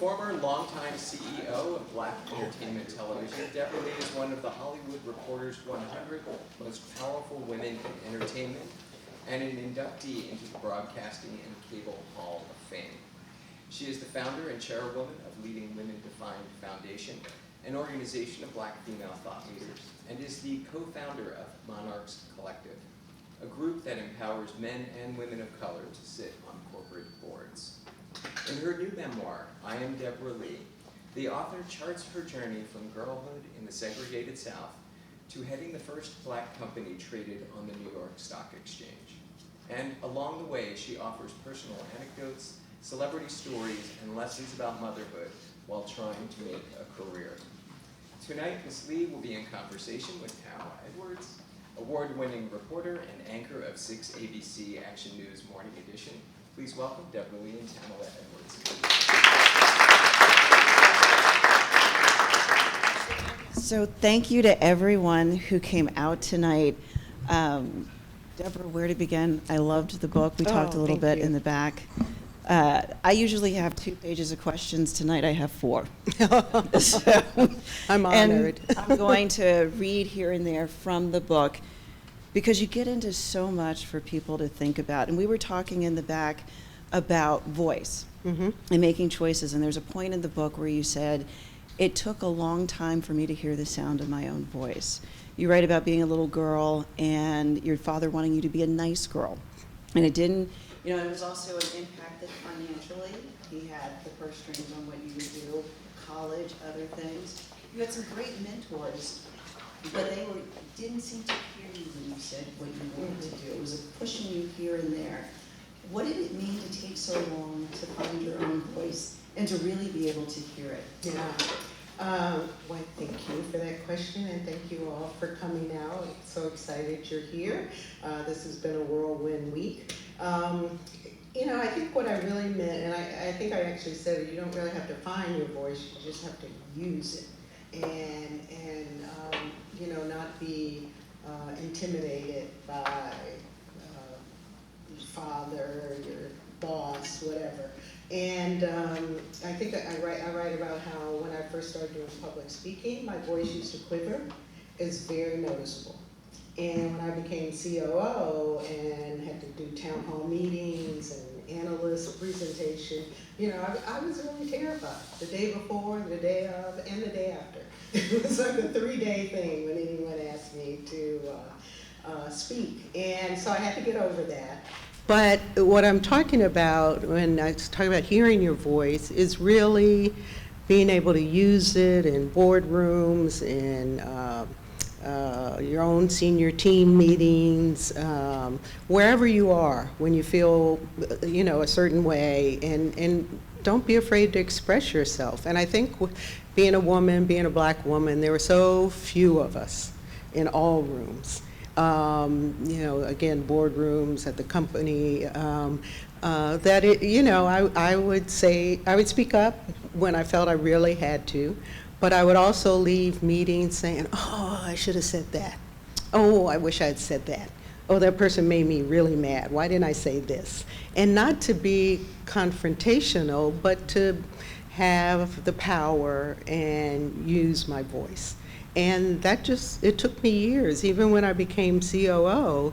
former longtime CEO of Black Entertainment Television, Debra Lee is one of the Hollywood Reporter's 100 most powerful women in entertainment and an inductee into the Broadcasting and Cable Hall of Fame. She is the founder and chairwoman of Leading Women Defined Foundation, an organization of Black female thought leaders, and is the co-founder of Monarchs Collective, a group that empowers men and women of color to sit on corporate boards. In her new memoir, I Am Debra Lee, the author charts her journey from girlhood in the segregated South to heading the first Black company traded on the New York Stock Exchange. And along the way, she offers personal anecdotes, celebrity stories, and lessons about motherhood while trying to make a career. Tonight, Ms. Lee will be in conversation with Tamala Edwards, award-winning reporter and anchor of 6 ABC Action News Morning Edition. Please welcome Debra Lee and Tamala Edwards. So thank you to everyone who came out tonight. Debra, where to begin? I loved the book. We talked a little bit in the back. I usually have 2 pages of questions. Tonight I have 4. So, I'm honored. And I'm going to read here and there from the book because you get into so much for people to think about. And we were talking in the back about voice and making choices. And there's a point in the book where you said, it took a long time for me to hear the sound of my own voice. You write about being a little girl and your father wanting you to be a nice girl. And it didn't, you know, it was also an impact that financially. He had the purse strings on what you would do, college, other things. You had some great mentors, but they didn't seem to hear you when you said what you wanted to do. It was pushing you here and there. What did it mean to take so long to find your own voice and to really be able to hear it? Yeah. Well, thank you for that question, and thank you all for coming out. So excited you're here. This has been a whirlwind week. You know, I think what I really meant, and I think I actually said it, you don't really have to find your voice, you just have to use it. And you know, not be intimidated by your father, your boss, whatever. And I think I write about how when I first started doing public speaking, my voice used to quiver. It's very noticeable. And when I became COO and had to do town hall meetings and analyst presentation, you know, I was really terrified. The day before, the day of, and the day after. It was like a 3-day thing when anyone asked me to speak. And so I had to get over that. But what I'm talking about when I talk about hearing your voice is really being able to use it in boardrooms, in your own senior team meetings, wherever you are, when you feel, you know, a certain way, and don't be afraid to express yourself. And I think being a woman, being a Black woman, there were so few of us in all rooms. You know, again, boardrooms at the company, that it, you know, I would speak up when I felt I really had to, but I would also leave meetings saying, oh, I should have said that. Oh, I wish I had said that. Oh, that person made me really mad. Why didn't I say this? And not to be confrontational, but to have the power and use my voice. And that it took me years. Even when I became COO,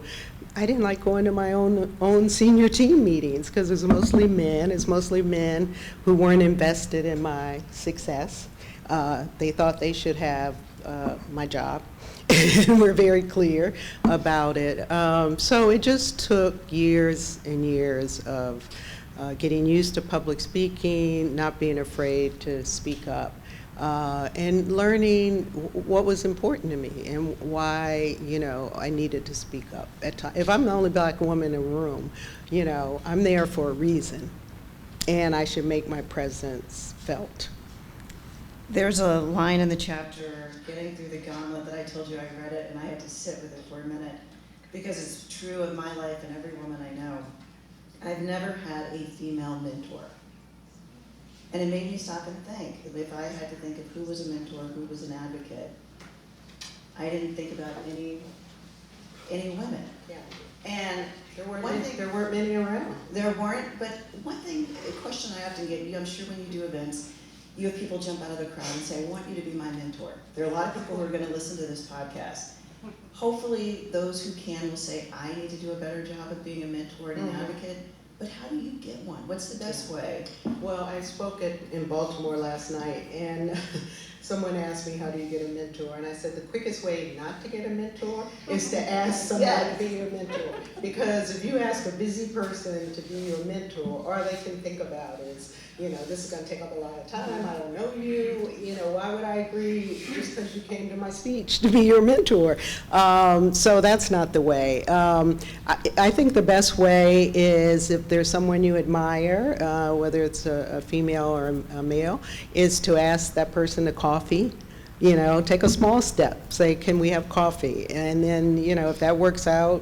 I didn't like going to my own senior team meetings because it was mostly men. It's mostly men who weren't invested in my success. They thought they should have my job. And we're very clear about it. So it just took years and years of getting used to public speaking, not being afraid to speak up. And learning what was important to me and why, you know, I needed to speak up at times. If I'm the only Black woman in a room, you know, I'm there for a reason, and I should make my presence felt. There's a line in the chapter, Getting Through the Gauntlet, that I told you I read it, and I had to sit with it for a minute, because it's true of my life and every woman I know. I've never had a female mentor. And it made me stop and think. If I had to think of who was a mentor, who was an advocate, I didn't think about any women. Yeah. And There weren't many around. There weren't, but one thing, a question I often get, I'm sure when you do events, you have people jump out of the crowd and say, I want you to be my mentor. There are a lot of people who are going to listen to this podcast. Hopefully those who can will say, I need to do a better job of being a mentor and an advocate, but how do you get one? What's the best way? Well, I spoke in Baltimore last night, and someone asked me, how do you get a mentor? And I said, the quickest way not to get a mentor is to ask somebody to be your mentor. Because if you ask a busy person to be your mentor, all they can think about is, this is going to take up a lot of time, I don't know you, why would I agree just because you came to my speech to be your mentor? So that's not the way. I think the best way is if there's someone you admire, whether it's a female or a male, is to ask that person to coffee. Take a small step. Say, can we have coffee? And then, if that works out,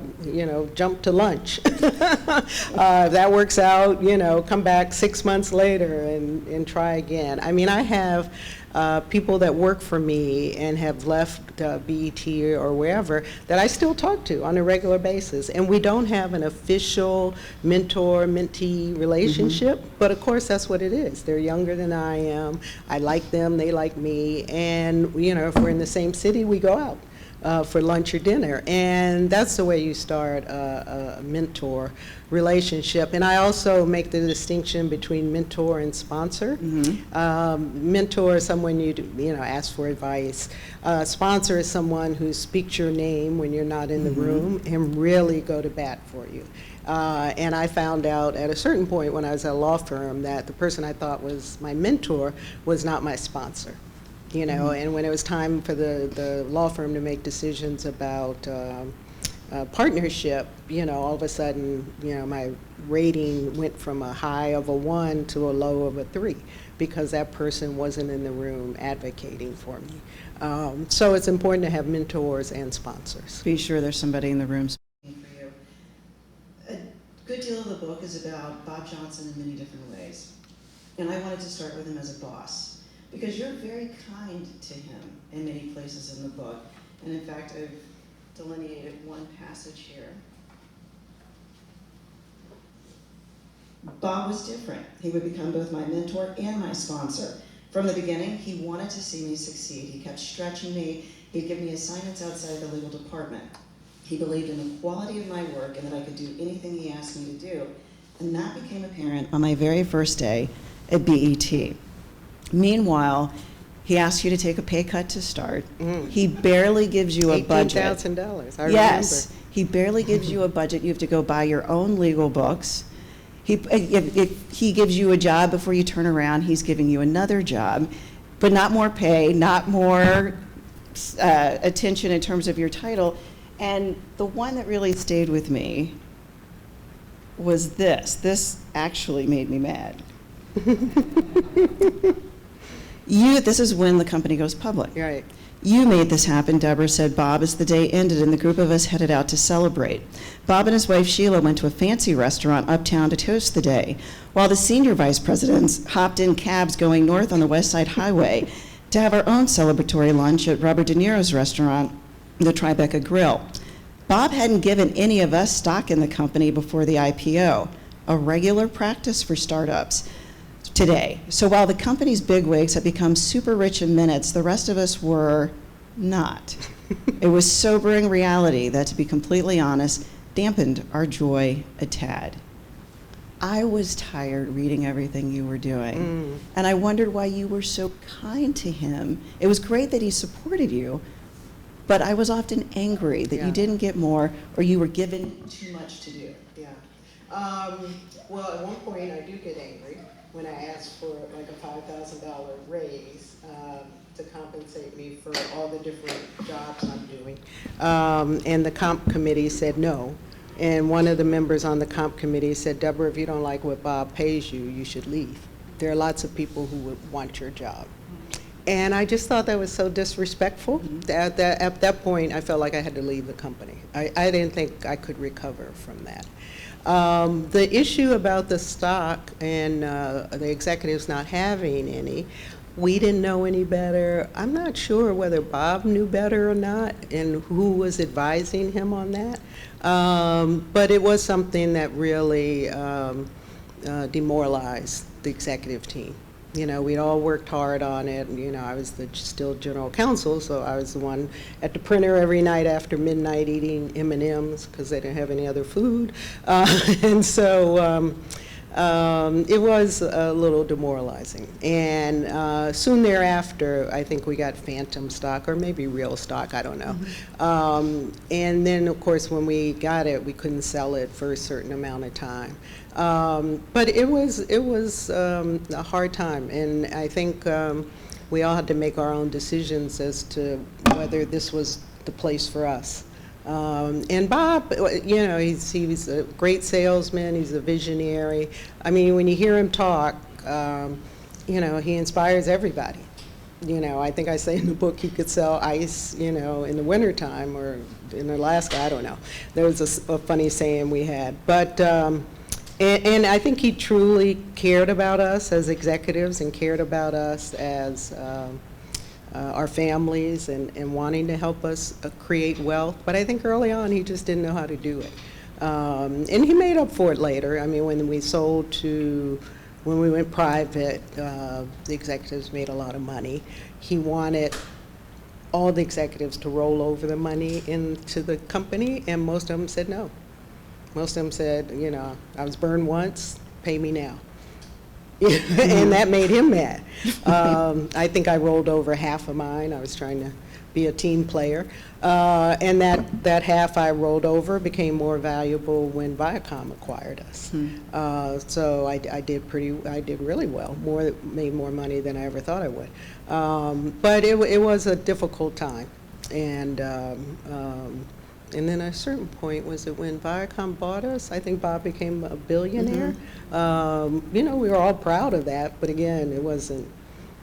jump to lunch. If that works out, come back 6 months later and try again. I mean, I have people that work for me and have left BET or wherever that I still talk to on a regular basis. And we don't have an official mentor-mentee relationship, but of course that's what it is. They're younger than I am. I like them, they like me. And, if we're in the same city, we go out for lunch or dinner. And that's the way you start a mentor relationship. And I also make the distinction between mentor and sponsor. Mentor is someone you ask for advice. Sponsor is someone who speaks your name when you're not in the room and really go to bat for you. And I found out at a certain point when I was at a law firm that the person I thought was my mentor was not my sponsor. And when it was time for the law firm to make decisions about partnership, all of a sudden, my rating went from a high of a 1 to a low of a 3 because that person wasn't in the room advocating for me. So it's important to have mentors and sponsors. Be sure there's somebody in the room speaking for you. A good deal of the book is about Bob Johnson in many different ways. And I wanted to start with him as a boss, because you're very kind to him in many places in the book. And in fact, I've delineated one passage here. Bob was different. He would become both my mentor and my sponsor. From the beginning, he wanted to see me succeed. He kept stretching me. He'd give me assignments outside the legal department. He believed in the quality of my work and that I could do anything he asked me to do. And that became apparent on my very first day at BET. Meanwhile, he asks you to take a pay cut to start. He barely gives you a budget. $18,000, I yes, remember. He barely gives you a budget. You have to go buy your own legal books. If he gives you a job before you turn around, he's giving you another job, but not more pay, not more attention in terms of your title. And the one that really stayed with me was this. This actually made me mad. This is when the company goes public. Right. You made this happen, Deborah said Bob, as the day ended and the group of us headed out to celebrate. Bob and his wife Sheila went to a fancy restaurant uptown to toast the day, while the senior vice presidents hopped in cabs going north on the West Side Highway to have our own celebratory lunch at Robert De Niro's restaurant, the Tribeca Grill. Bob hadn't given any of us stock in the company before the IPO, a regular practice for startups today. So while the company's bigwigs had become super rich in minutes, the rest of us were not. It was sobering reality that, to be completely honest, dampened our joy a tad. I was tired reading everything you were doing, and I wondered why you were so kind to him. It was great that he supported you, but I was often angry that you didn't get more or you were given too much to do. Yeah. Well, at one point I do get angry when I ask for like a $5,000 raise to compensate me for all the different jobs I'm doing. And the comp committee said no. And one of the members on the comp committee said, Deborah, if you don't like what Bob pays you, you should leave. There are lots of people who would want your job. And I just thought that was so disrespectful. At that point, I felt like I had to leave the company. I didn't think I could recover from that. The issue about the stock and the executives not having any, we didn't know any better. I'm not sure whether Bob knew better or not and who was advising him on that. But it was something that really demoralized the executive team. You know, we'd all worked hard on it, and, you know, I was still general counsel, so I was the one at the printer every night after midnight eating M&Ms because they didn't have any other food. And so it was a little demoralizing. And soon thereafter, I think we got phantom stock, or maybe real stock, I don't know. And then, of course, when we got it, we couldn't sell it for a certain amount of time. But it was a hard time, and I think we all had to make our own decisions as to whether this was the place for us. And Bob, you know, he's a great salesman, he's a visionary. I mean, when you hear him talk, you know, he inspires everybody. You know, I think I say in the book he could sell ice, you know, in the wintertime, or in Alaska, I don't know. There was a funny saying we had. But and I think he truly cared about us as executives and cared about us as our families and wanting to help us create wealth. But I think early on he just didn't know how to do it. And he made up for it later. I mean, when we when we went private, the executives made a lot of money. He wanted all the executives to roll over the money into the company, and most of them said no. Most of them said, you know, I was burned once, pay me now. And that made him mad. I think I rolled over half of mine. I was trying to be a team player. And that half I rolled over became more valuable when Viacom acquired us. So I did really well, made more money than I ever thought I would. But it was a difficult time. And then at a certain point, was it when Viacom bought us? I think Bob became a billionaire. You know, we were all proud of that, but again, it wasn't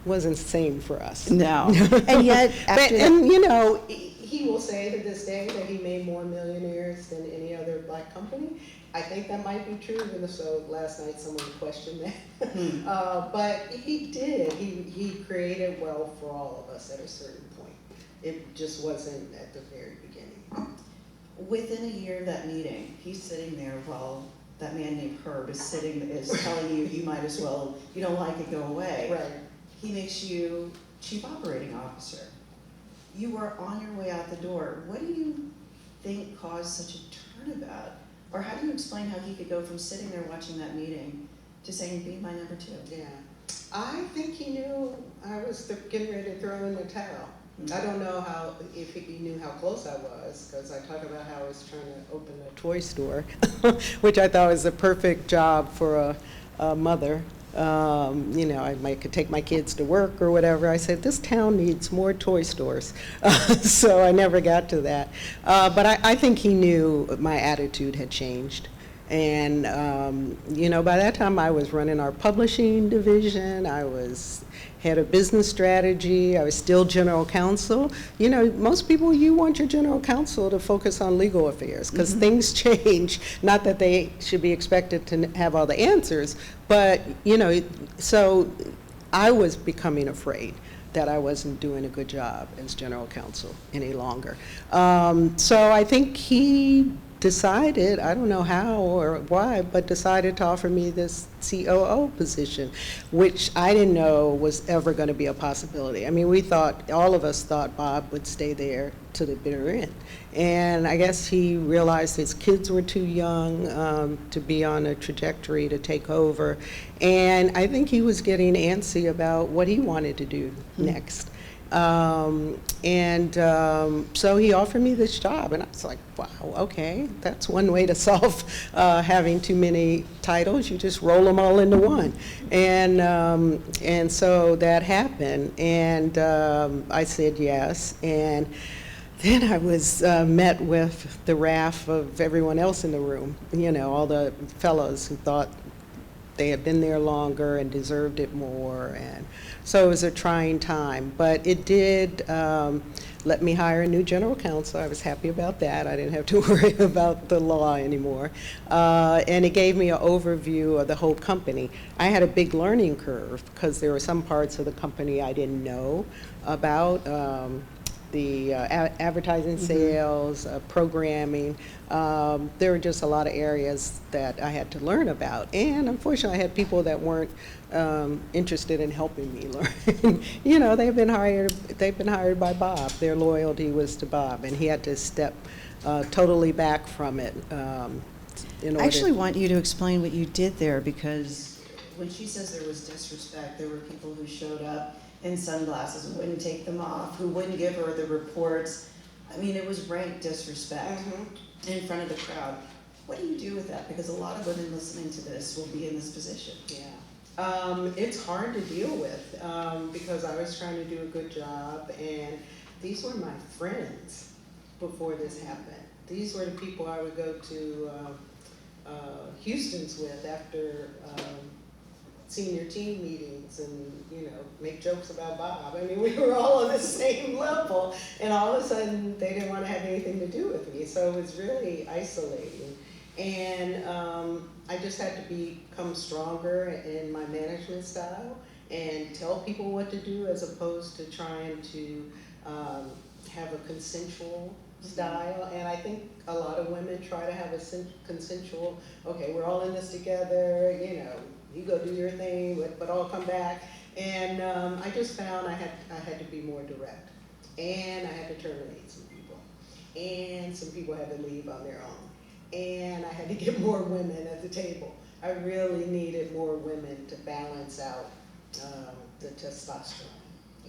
the same for us. No. And yet, after and you know, he will say to this day that he made more millionaires than any other black company. I think that might be true, even so last night someone questioned that. But he did. He created wealth for all of us at a certain point. It just wasn't at the very beginning. within a year of that meeting, he's sitting there while that man named Herb is telling you, you might as well, you don't like it, go away. Right. He makes you chief operating officer. You were on your way out the door. What do you think caused such a turnabout? Or how do you explain how he could go from sitting there watching that meeting to saying, be my number two? Yeah. I think he knew I was getting ready to throw in the towel. I don't know if he knew how close I was, because I talk about how I was trying to open a toy store, which I thought was the perfect job for a mother. You know, I could take my kids to work or whatever. I said, this town needs more toy stores. So I never got to that. But I think he knew my attitude had changed. And, you know, by that time I was running our publishing division. I was head of business strategy. I was still general counsel. You know, most people, you want your general counsel to focus on legal affairs because things change. Not that they should be expected to have all the answers, but, you know, so I was becoming afraid that I wasn't doing a good job as general counsel any longer. So I think he decided, I don't know how or why, but decided to offer me this COO position, which I didn't know was ever going to be a possibility. I mean, all of us thought Bob would stay there to the bitter end. And I guess he realized his kids were too young to be on a trajectory to take over. And I think he was getting antsy about what he wanted to do next. So he offered me this job, and I was like, wow, okay, that's one way to solve having too many titles. You just roll them all into one. And so that happened, and I said yes. And then I was met with the wrath of everyone else in the room, you know, all the fellows who thought they had been there longer and deserved it more. And so it was a trying time, but it did let me hire a new general counsel. I was happy about that. I didn't have to worry about the law anymore. And it gave me an overview of the whole company. I had a big learning curve because there were some parts of the company I didn't know about. advertising sales, programming. There were just a lot of areas that I had to learn about. And unfortunately, I had people that weren't interested in helping me learn. You know, they've been hired by Bob. Their loyalty was to Bob, and he had to step totally back from it. I actually want you to explain what you did there, because when she says there was disrespect, there were people who showed up in sunglasses and wouldn't take them off, who wouldn't give her the reports. I mean, it was rank disrespect in front of the crowd. What do you do with that? Because a lot of women listening to this will be in this position. Yeah. It's hard to deal with because I was trying to do a good job, and these were my friends before this happened. These were the people I would go to Houston's with after senior team meetings and, you know, make jokes about Bob. I mean, we were all on the same level, and all of a sudden they didn't want to have anything to do with me. So it was really isolating. And I just had to become stronger in my management style and tell people what to do, as opposed to trying to have a consensual style. And I think a lot of women try to have a consensual, okay, we're all in this together, you know, you go do your thing, but I'll come back. And I just found I had to be more direct. And I had to terminate some people. And some people had to leave on their own. And I had to get more women at the table. I really needed more women to balance out the testosterone.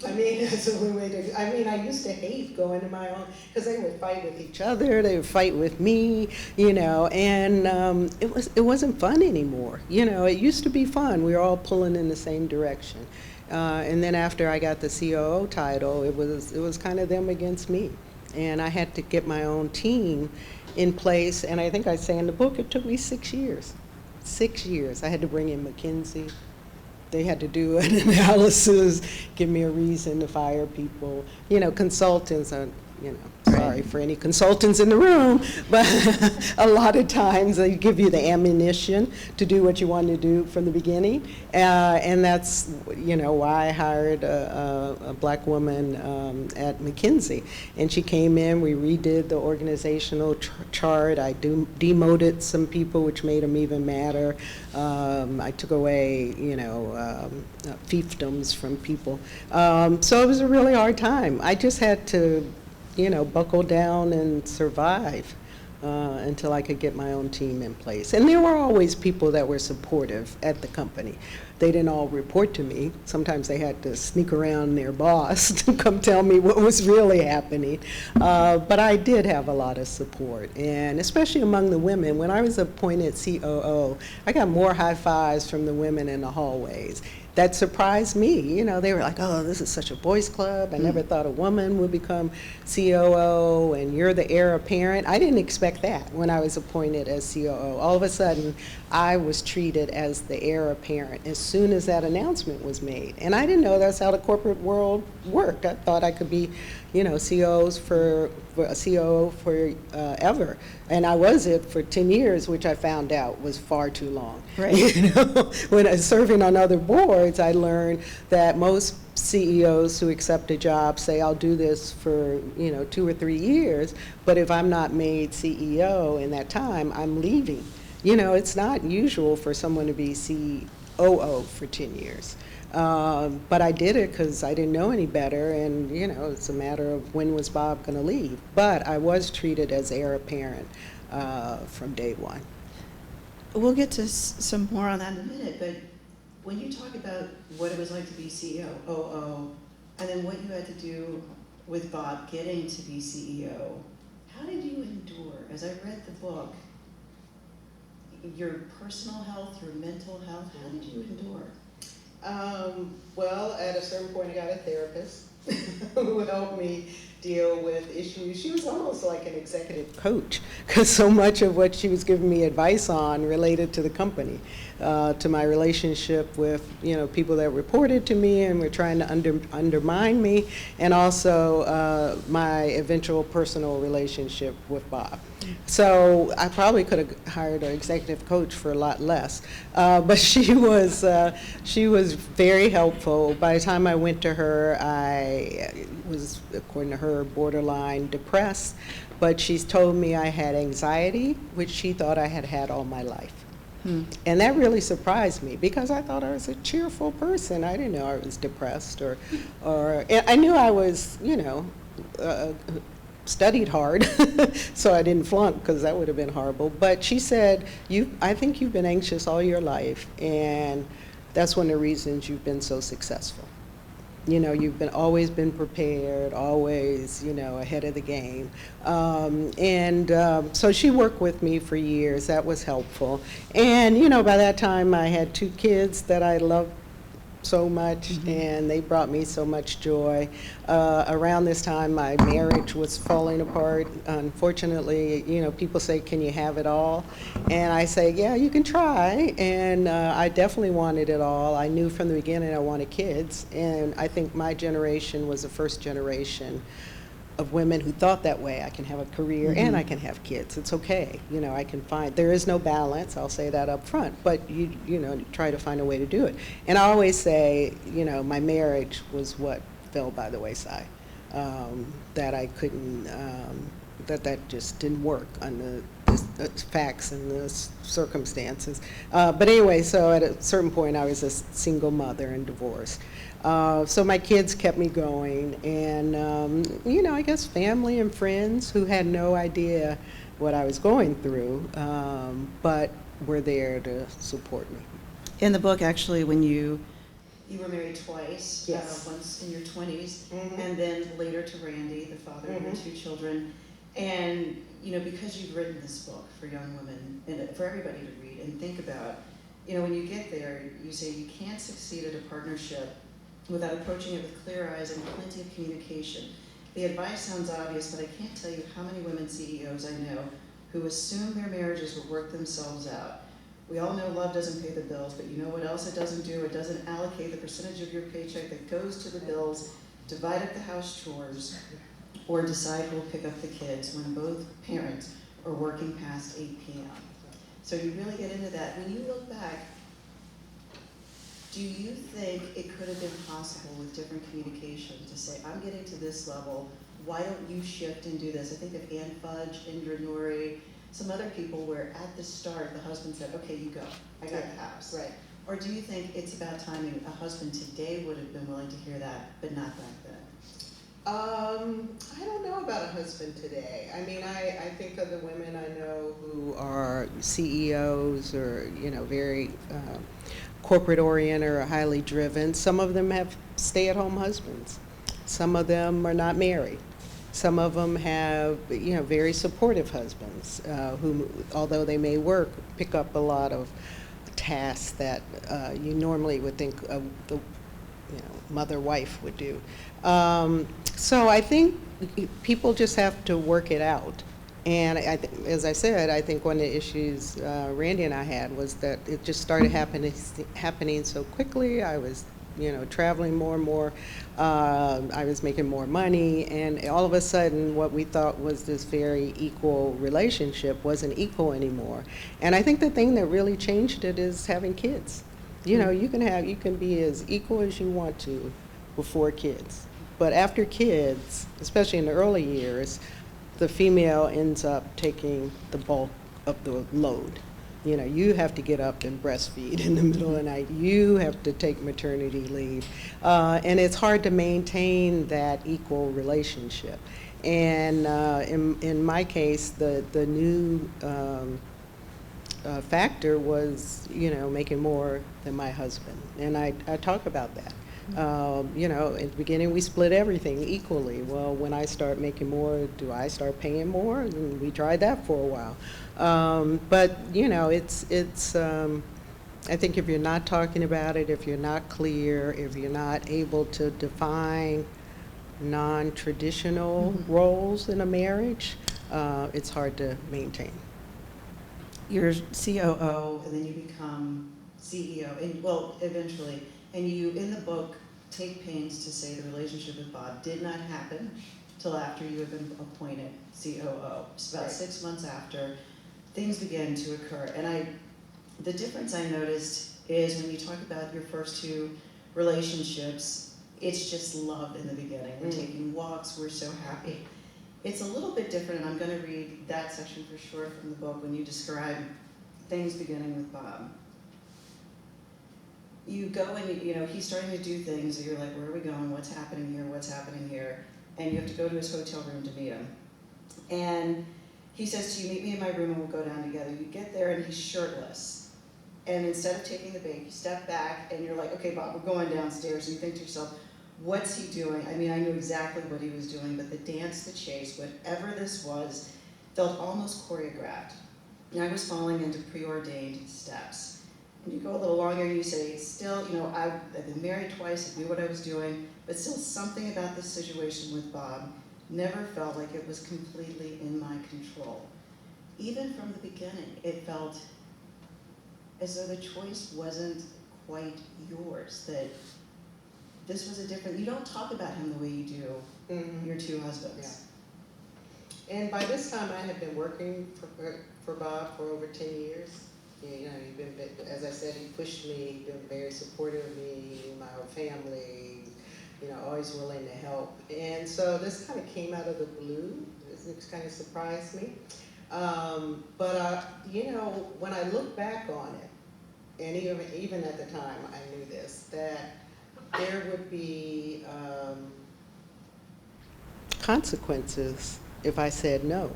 I mean, that's a way to, I mean, I used to hate going to my own, because they would fight with each other, they would fight with me, you know, and it wasn't fun anymore. You know, it used to be fun. We were all pulling in the same direction. And then after I got the COO title, it was kind of them against me. And I had to get my own team in place, and I think I say in the book, it took me 6 years. 6 years. I had to bring in McKinsey. They had to do an analysis, give me a reason to fire people. You know, consultants are, you know, sorry for any consultants in the room, but a lot of times they give you the ammunition to do what you want to do from the beginning. And that's, you know, why I hired a black woman at McKinsey. And she came in, we redid the organizational chart. I demoted some people, which made them even madder. I took away, you know, fiefdoms from people. So it was a really hard time. I just had to, you know, buckle down and survive until I could get my own team in place. And there were always people that were supportive at the company. They didn't all report to me. Sometimes they had to sneak around their boss to come tell me what was really happening. But I did have a lot of support, and especially among the women. When I was appointed COO, I got more high fives from the women in the hallways. That surprised me. You know, they were like, oh, this is such a boys' club. I never thought a woman would become COO, and you're the heir apparent. I didn't expect that when I was appointed as COO. All of a sudden, I was treated as the heir apparent as soon as that announcement was made. And I didn't know that's how the corporate world worked. I thought I could be, you know, COO for ever. And I was it for 10 years, which I found out was far too long. Right. You know, when I was serving on other boards, I learned that most CEOs who accept a job say, I'll do this for, you know, 2 or 3 years, but if I'm not made CEO in that time, I'm leaving. You know, it's not usual for someone to be COO for 10 years. But I did it because I didn't know any better, and, you know, it's a matter of when was Bob going to leave. But I was treated as heir apparent from day one. We'll get to some more on that in a minute, but when you talk about what it was like to be COO, and then what you had to do with Bob getting to be CEO, how did you endure? As I read the book, your personal health, your mental health, how did you endure? Well, at a certain point, I got a therapist who helped me deal with issues. She was almost like an executive coach, because so much of what she was giving me advice on related to the company, to my relationship with, you know, people that reported to me and were trying to undermine me, and also my eventual personal relationship with Bob. So I probably could have hired an executive coach for a lot less, but she was very helpful. By the time I went to her, I was, according to her, borderline depressed, but she's told me I had anxiety, which she thought I had had all my life. And that really surprised me because I thought I was a cheerful person. I didn't know I was depressed or I knew I was, studied hard, so I didn't flunk because that would have been horrible. But she said, I think you've been anxious all your life, and that's one of the reasons you've been so successful. You've always been prepared, always, ahead of the game. So she worked with me for years. That was helpful. And, by that time I had 2 kids that I loved so much, and they brought me so much joy. Around this time, my marriage was falling apart. Unfortunately, people say, can you have it all? And I say, yeah, you can try. And I definitely wanted it all. I knew from the beginning I wanted kids. And I think my generation was the first generation of women who thought that way. I can have a career and I can have kids. It's okay. I can find, there is no balance, I'll say that up front, but you try to find a way to do it. And I always say, my marriage was what fell by the wayside, that I couldn't, that just didn't work under the facts and the circumstances. But anyway, so at a certain point I was a single mother and divorced. So my kids kept me going, and I guess family and friends who had no idea what I was going through, but were there to support me. In the book, actually, when you were married twice, Yes. Once in your 20s, and then later to Randy, the father of your 2 children, and because you've written this book for young women and for everybody to read and think about, when you get there, you say you can't succeed at a partnership without approaching it with clear eyes and plenty of communication. The advice sounds obvious, but I can't tell you how many women CEOs I know who assume their marriages will work themselves out. We all know love doesn't pay the bills, but you know what else it doesn't do? It doesn't allocate the percentage of your paycheck that goes to the bills, divide up the house chores, or decide who will pick up the kids when both parents are working past 8 p.m. So you really get into that. When you look back, do you think it could have been possible with different communication to say, I'm getting to this level, why don't you shift and do this? I think of Ann Fudge, Indra Noory, some other people where at the start the husband said, okay, you go, I got the house. Right. Or do you think it's about timing? A husband today would have been willing to hear that, but not back then? I don't know about a husband today. I mean, I think of the women I know who are CEOs or, very corporate oriented or highly driven. Some of them have stay-at-home husbands. Some of them are not married. Some of them have, very supportive husbands who, although they may work, pick up a lot of tasks that you normally would think the mother-wife would do. So I think people just have to work it out. And as I said, I think one of the issues Randy and I had was that it just started happening so quickly. I was, traveling more and more. I was making more money, and all of a sudden, what we thought was this very equal relationship wasn't equal anymore. And I think the thing that really changed it is having kids. You can be as equal as you want to before kids, but after kids, especially in the early years, the female ends up taking the bulk of the load. You have to get up and breastfeed in the middle of the night. You have to take maternity leave. And it's hard to maintain that equal relationship. And in my case, the new factor was, making more than my husband. And I talk about that. In the beginning we split everything equally. Well, when I start making more, do I start paying more? And we tried that for a while. But it's I think if you're not talking about it, if you're not clear, if you're not able to define non-traditional roles in a marriage, it's hard to maintain. You're COO, and then you become CEO, and well, eventually. And you, in the book, take pains to say the relationship with Bob did not happen till after you had been appointed COO. It's about Right. 6 months after things began to occur. And the difference I noticed is when you talk about your first two relationships, it's just love in the beginning. We're taking walks, we're so happy. It's a little bit different, and I'm going to read that section for sure from the book when you describe things beginning with Bob. You go and, he's starting to do things, and you're like, where are we going? What's happening here? What's happening here? And you have to go to his hotel room to meet him. And he says to you, meet me in my room and we'll go down together. You get there and he's shirtless. And instead of taking the bait, you step back and you're like, okay, Bob, we're going downstairs. And you think to yourself, what's he doing? I mean, I knew exactly what he was doing, but the dance, the chase, whatever this was, felt almost choreographed. And I was falling into preordained steps. And you go a little longer and you say, still, I've been married twice, I knew what I was doing, but still something about this situation with Bob never felt like it was completely in my control. Even from the beginning, it felt as though the choice wasn't quite yours, that this was a different, you don't talk about him the way you do your two husbands. Yeah. And by this time, I had been working for Bob for over 10 years. He'd been, as I said, he pushed me, he'd been very supportive of me, my whole family, always willing to help. And so this kind of came out of the blue. This kind of surprised me. But when I look back on it, and even at the time I knew this, that there would be consequences if I said no.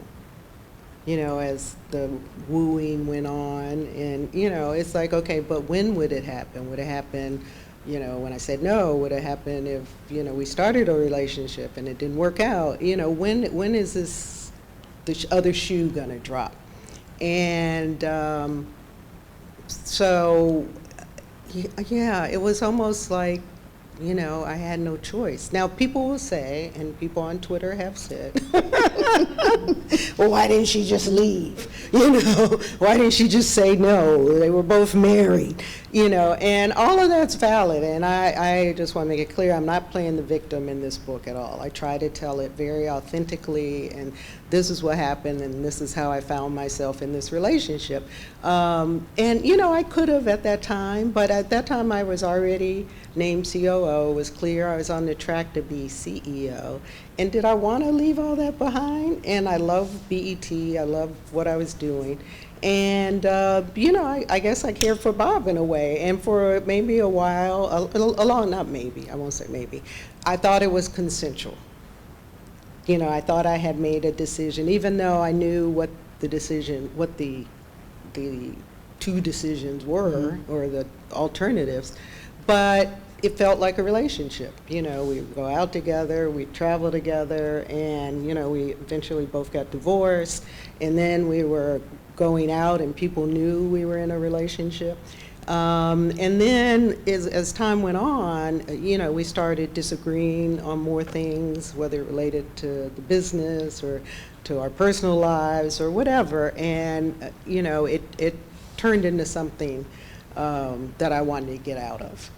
As the wooing went on, and it's like, okay, but when would it happen? Would it happen, when I said no? Would it happen if, we started a relationship and it didn't work out? When is the other shoe gonna drop? And so, yeah, it was almost like, I had no choice. Now, people will say, and people on Twitter have said, well, why didn't she just leave? Why didn't she just say no? They were both married, and all of that's valid. And I just want to make it clear, I'm not playing the victim in this book at all. I try to tell it very authentically, and this is what happened, and this is how I found myself in this relationship. And, I could have at that time, but at that time I was already named COO. It was clear I was on the track to be CEO. And did I want to leave all that behind? And I love BET. I love what I was doing. And, I guess I cared for Bob in a way. And for maybe a while, not maybe, I won't say maybe, I thought it was consensual. I thought I had made a decision, even though I knew what the two decisions were, or the alternatives, but it felt like a relationship. We would go out together, we'd travel together, and, we eventually both got divorced, and then we were going out and people knew we were in a relationship. And then as time went on, we started disagreeing on more things, whether it related to the business or to our personal lives or whatever, and, it turned into something that I wanted to get out of.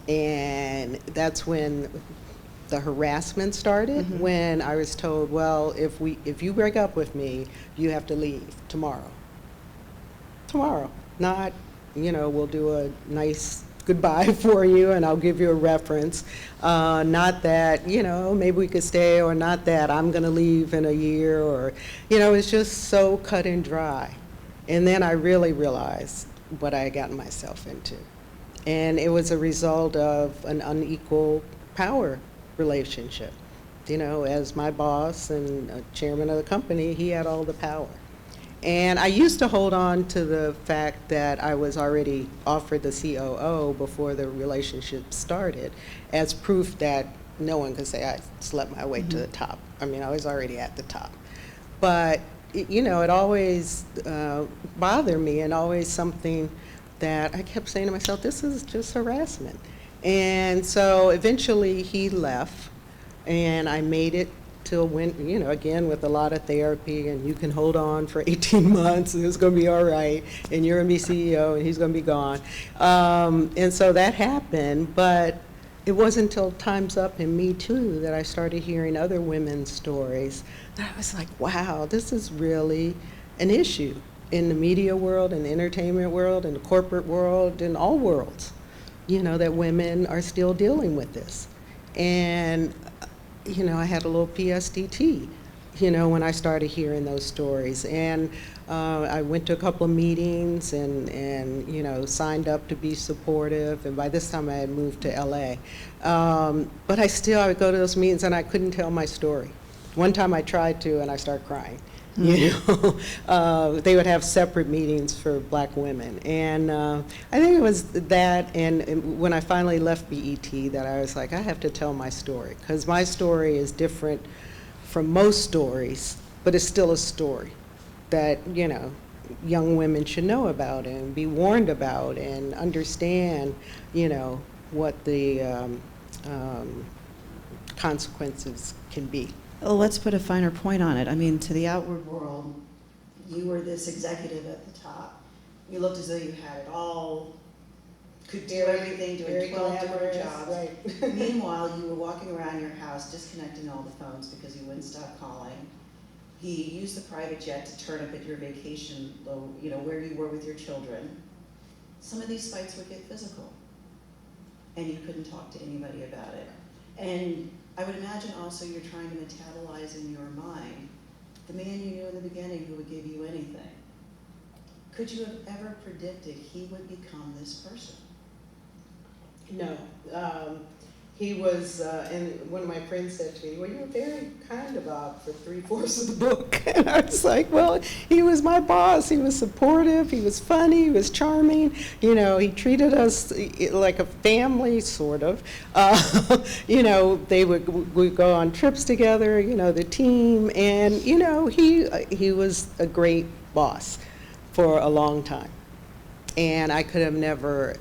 And that's when the harassment started, when I was told, well, if you break up with me, you have to leave tomorrow. Tomorrow, not, we'll do a nice goodbye for you and I'll give you a reference. Not that, maybe we could stay, or not that I'm gonna leave in a year, or, it's just so cut and dry. And then I really realized what I had gotten myself into. And it was a result of an unequal power relationship. As my boss and chairman of the company, he had all the power. And I used to hold on to the fact that I was already offered the COO before the relationship started as proof that no one could say I slept my way to the top. I mean, I was already at the top. But, it always bothered me, and always something that I kept saying to myself, this is just harassment. And so eventually he left, and I made it till when, again, with a lot of therapy, and you can hold on for 18 months, and it's gonna be all right, and you're gonna be CEO, and he's gonna be gone. And so that happened, but it wasn't until Time's Up and Me Too that I started hearing other women's stories that I was like, wow, this is really an issue in the media world, in the entertainment world, in the corporate world, in all worlds, that women are still dealing with this. And, I had a little PSDT, when I started hearing those stories. And I went to a couple of meetings and signed up to be supportive. And by this time I had moved to LA. But I would go to those meetings and I couldn't tell my story. One time I tried to and I started crying. They would have separate meetings for black women. And I think it was that, and when I finally left BET, that I was like, I have to tell my story, because my story is different from most stories, but it's still a story that, young women should know about and be warned about and understand, what the consequences can be. Well, let's put a finer point on it. I mean, to the outward world, you were this executive at the top. You looked as though you had it all, could do everything, doing 12 different jobs. Right. Meanwhile, you were walking around your house disconnecting all the phones because you wouldn't stop calling. He used the private jet to turn up at your vacation, where you were with your children. Some of these fights would get physical, and you couldn't talk to anybody about it. And I would imagine also you're trying to metabolize in your mind the man you knew in the beginning who would give you anything. Could you have ever predicted he would become this person? No. He was, and one of my friends said to me, well, you were very kind of Bob for 3/4 of the book. And I was like, well, he was my boss. He was supportive. He was funny. He was charming. He treated us like a family, sort of. We'd go on trips together, the team. And, he was a great boss for a long time. And I could have never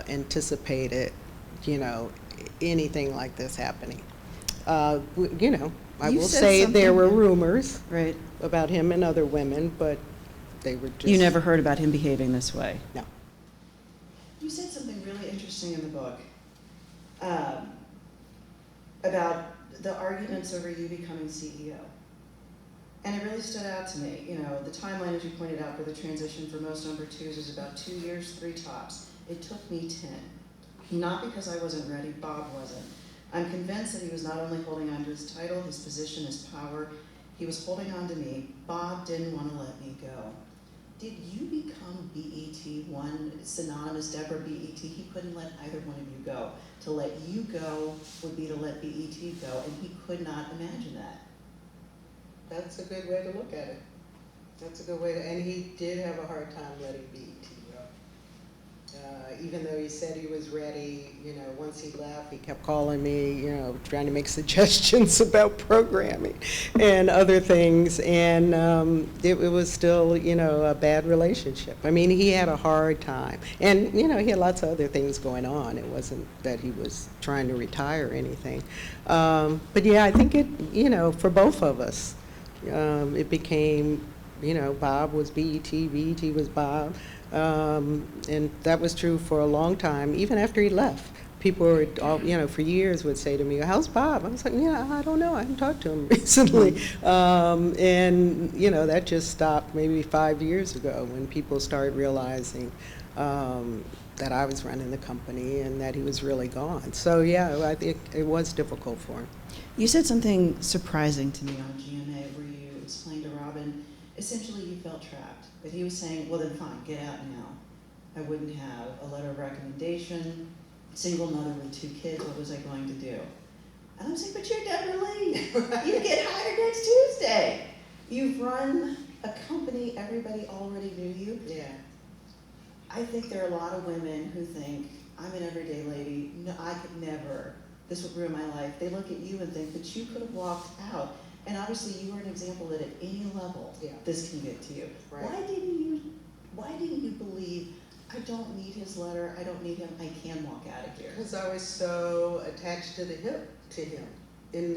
anticipated, anything like this happening. I will say there were rumors right about him and other women, but they were just... You never heard about him behaving this way? No. You said something really interesting in the book about the arguments over you becoming CEO. And it really stood out to me. The timeline, as you pointed out, for the transition for most number twos is about 2 years, 3 tops. It took me 10. Not because I wasn't ready, Bob wasn't. I'm convinced that he was not only holding on to his title, his position, his power, he was holding on to me. Bob didn't want to let me go. Did you become BET one, synonymous Debra BET? He couldn't let either one of you go. To let you go would be to let BET go, and he could not imagine that. That's a good way to look at it. That's a good way to, and he did have a hard time letting BET go. Even though he said he was ready, once he left, he kept calling me, trying to make suggestions about programming and other things. And it was still, a bad relationship. I mean, he had a hard time. And, he had lots of other things going on. It wasn't that he was trying to retire or anything. But yeah, I think it, for both of us, it became, Bob was BET, BET was Bob. And that was true for a long time, even after he left. People were, for years would say to me, how's Bob? I was like, I don't know. I haven't talked to him recently. And, that just stopped maybe 5 years ago when people started realizing that I was running the company and that he was really gone. So, yeah, I think it was difficult for him. You said something surprising to me on GMA where you explained to Robin, essentially you felt trapped. But he was saying, well then fine, get out now. I wouldn't have a letter of recommendation, single mother with 2 kids, what was I going to do? And I'm saying, but you're Debra Lee. You get hired next Tuesday. You've run a company, everybody already knew you. Yeah. I think there are a lot of women who think, I'm an everyday lady, no, I could never, this would ruin my life. They look at you and think that you could have walked out. And obviously you are an example that at any level, this can get to you. Right. Why didn't you believe, I don't need his letter, I don't need him, I can walk out of here? Because I was so attached to him in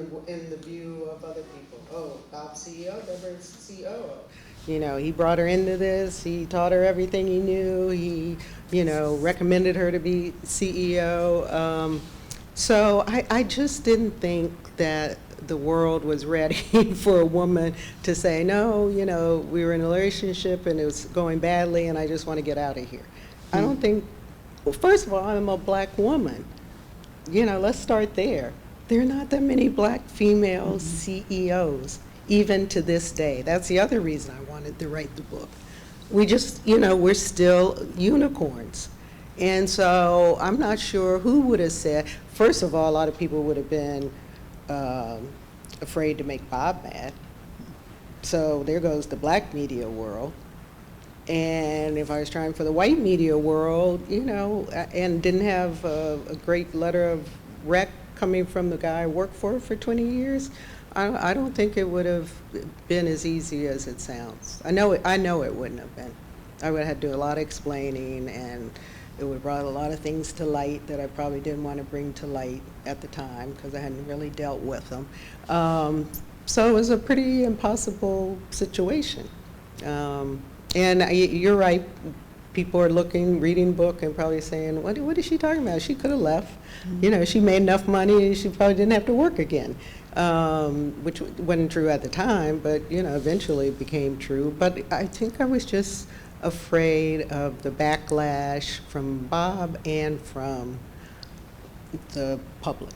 the view of other people. Oh, Bob's CEO, Deborah's COO. He brought her into this, he taught her everything he knew, he, recommended her to be CEO. So I just didn't think that the world was ready for a woman to say, no, you know, we were in a relationship and it was going badly and I just want to get out of here. I don't think, well, first of all, I'm a black woman. You know, let's start there. There are not that many black female CEOs, even to this day. That's the other reason I wanted to write the book. We just, you know, we're still unicorns. And so I'm not sure who would have said, first of all, a lot of people would have been afraid to make Bob mad. So there goes the black media world. And if I was trying for the white media world, you know, and didn't have a great letter of rec coming from the guy I worked for 20 years, I don't think it would have been as easy as it sounds. I know it wouldn't have been. I would have had to do a lot of explaining, and it would have brought a lot of things to light that I probably didn't want to bring to light at the time because I hadn't really dealt with them. So it was a pretty impossible situation. And you're right, people are reading the book and probably saying, what is she talking about? She could have left. You know, she made enough money, she probably didn't have to work again, which wasn't true at the time, but, you know, eventually it became true. But I think I was just afraid of the backlash from Bob and from the public.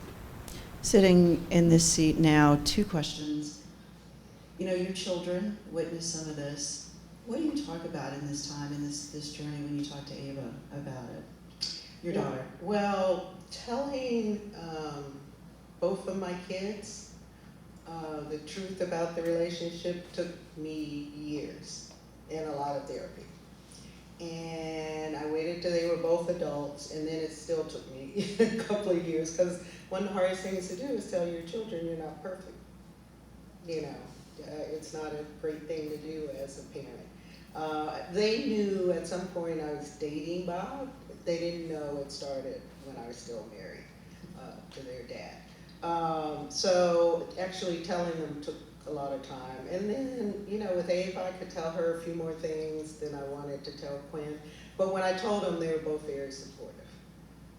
Sitting in this seat now, 2 questions. You know, your children witnessed some of this. What do you talk about in this time, in this journey, when you talk to Ava about it? Your daughter. Well, telling both of my kids the truth about the relationship took me years and a lot of therapy. And I waited till they were both adults, and then it still took me a couple of years, because one of the hardest things to do is tell your children you're not perfect. You know, it's not a great thing to do as a parent. They knew at some point I was dating Bob. They didn't know it started when I was still married to their dad. So actually telling them took a lot of time. And then, you know, with Ava, I could tell her a few more things than I wanted to tell Quinn. But when I told them, they were both very supportive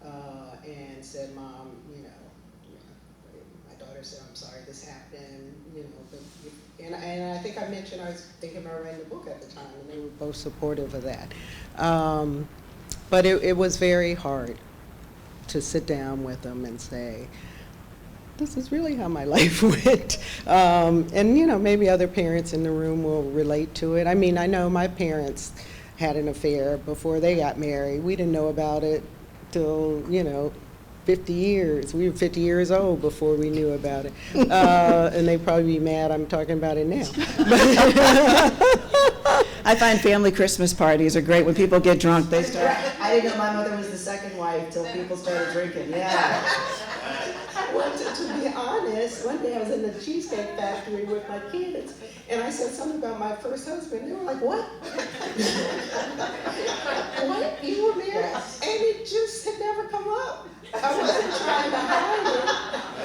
and said, Mom, you know, my daughter said, I'm sorry this happened, you know, but and I think I mentioned I was thinking about writing a book at the time, and they were both supportive of that. But it was very hard to sit down with them and say, this is really how my life went. And, you know, maybe other parents in the room will relate to it. I mean, I know my parents had an affair before they got married. We didn't know about it till, you know, 50 years. We were 50 years old before we knew about it. And they'd probably be mad I'm talking about it now. I find family Christmas parties are great. When people get drunk, they start. I didn't know my mother was the second wife till people started drinking. Yeah. Well, to be honest, one day I was in the Cheesecake Factory with my kids, and I said something about my first husband. They were like, what? What? You were married? Yes. And it just had never come up. I wasn't trying to hide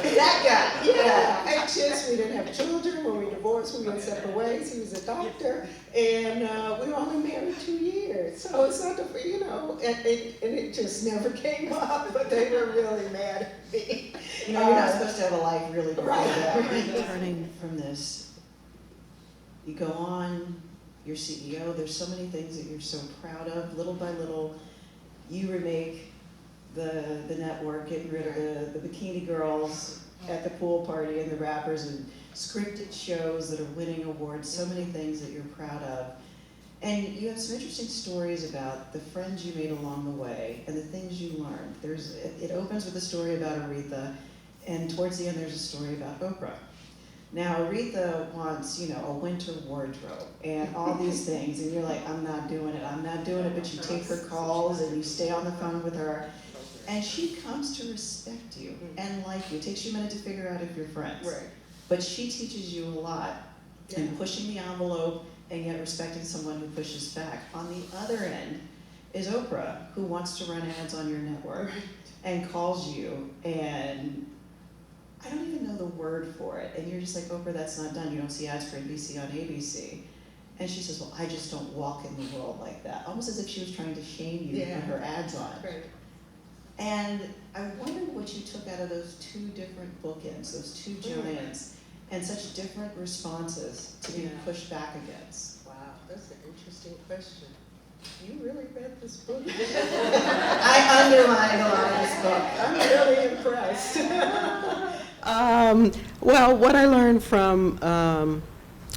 it. That guy. Yeah. It's just, we didn't have children. When we divorced, we went separate ways. He was a doctor, and we were only married 2 years. So it's not, you know, and it just never came up, but they were really mad at me. You know, you're not supposed to have a life really to right. Turning from this, you go on, you're CEO, there's so many things that you're so proud of. Little by little, you remake the network, getting rid of the bikini girls at the pool party and the rappers and scripted shows that are winning awards, so many things that you're proud of. And you have some interesting stories about the friends you made along the way and the things you learned. It opens with a story about Aretha, and towards the end there's a story about Oprah. Now Aretha wants, you know, a winter wardrobe and all these things, and you're like, I'm not doing it, but you take her calls and you stay on the phone with her. And she comes to respect you and like you. It takes you a minute to figure out if you're friends. Right. But she teaches you a lot in pushing the envelope and yet respecting someone who pushes back. On the other end is Oprah, who wants to run ads on your network and calls you, and I don't even know the word for it. And you're just like, Oprah, that's not done. You don't see ads for NBC on ABC. And she says, well, I just don't walk in the world like that. Almost as if she was trying to shame you to put her ads on. Right. And I wondered what you took out of those two different bookends, those two giants, and such different responses to be pushed back against. Wow, that's an interesting question. You really read this book? I underlined a lot of this book. I'm really impressed. Well, what I learned from